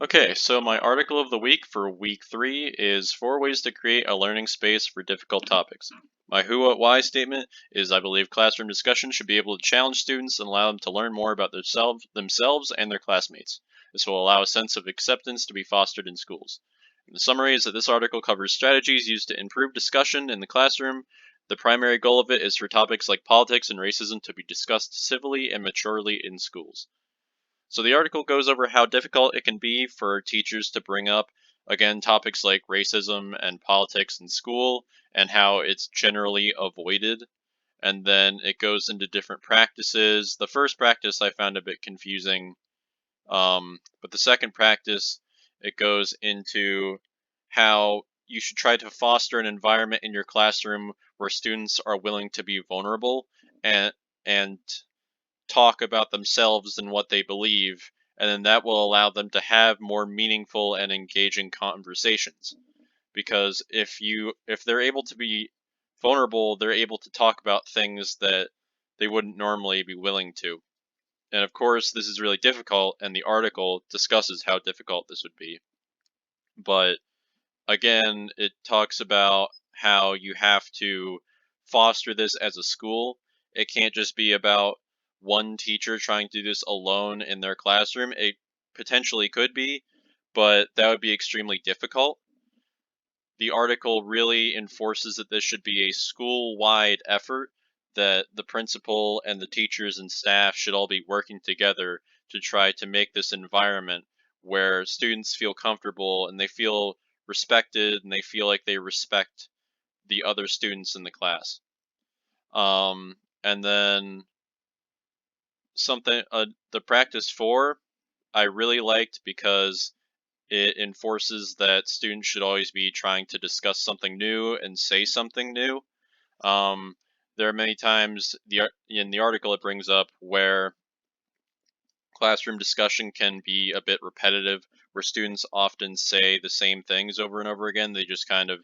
Okay, so my article of the week for week 3 is 4 ways to create a learning space for difficult topics. My who, what, why statement is I believe classroom discussion should be able to challenge students and allow them to learn more about themselves and their classmates. This will allow a sense of acceptance to be fostered in schools. And the summary is that this article covers strategies used to improve discussion in the classroom. The primary goal of it is for topics like politics and racism to be discussed civilly and maturely in schools. So the article goes over how difficult it can be for teachers to bring up, again, topics like racism and politics in school and how it's generally avoided. And then it goes into different practices. The first practice I found a bit confusing, but the second practice, it goes into how you should try to foster an environment in your classroom where students are willing to be vulnerable and and talk about themselves and what they believe, and then that will allow them to have more meaningful and engaging conversations. Because if they're able to be vulnerable, they're able to talk about things that they wouldn't normally be willing to. And of course, this is really difficult, and the article discusses how difficult this would be. But again, it talks about how you have to foster this as a school. It can't just be about one teacher trying to do this alone in their classroom. It potentially could be, but that would be extremely difficult. The article really enforces that this should be a school-wide effort, that the principal and the teachers and staff should all be working together to try to make this environment where students feel comfortable and they feel respected and they feel like they respect the other students in the class. And then the practice 4, I really liked because it enforces that students should always be trying to discuss something new and say something new. Um, there are many times in the article it brings up where classroom discussion can be a bit repetitive, where students often say the same things over and over again. They just kind of,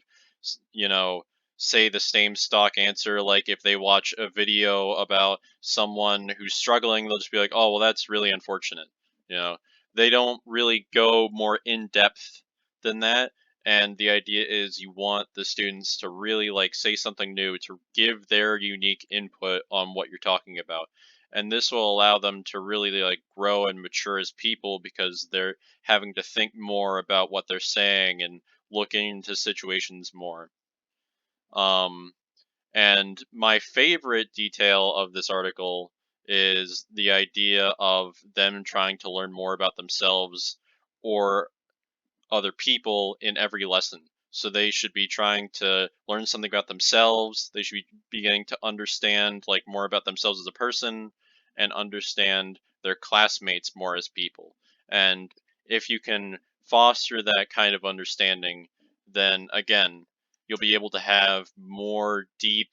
you know, say the same stock answer. Like if they watch a video about someone who's struggling, they'll just be like, "Oh, well, that's really unfortunate." You know, they don't really go more in depth than that. And the idea is you want the students to really like say something new, to give their unique input on what you're talking about, and this will allow them to really like grow and mature as people because they're having to think more about what they're saying and looking into situations more. Um, and my favorite detail of this article is the idea of them trying to learn more about themselves or other people in every lesson. So they should be trying to learn something about themselves. They should be getting to understand like more about themselves as a person and understand their classmates more as people. And if you can foster that kind of understanding, then again, you'll be able to have more deep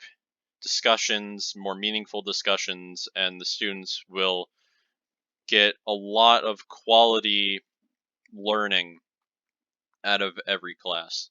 discussions, more meaningful discussions, and the students will get a lot of quality learning out of every class.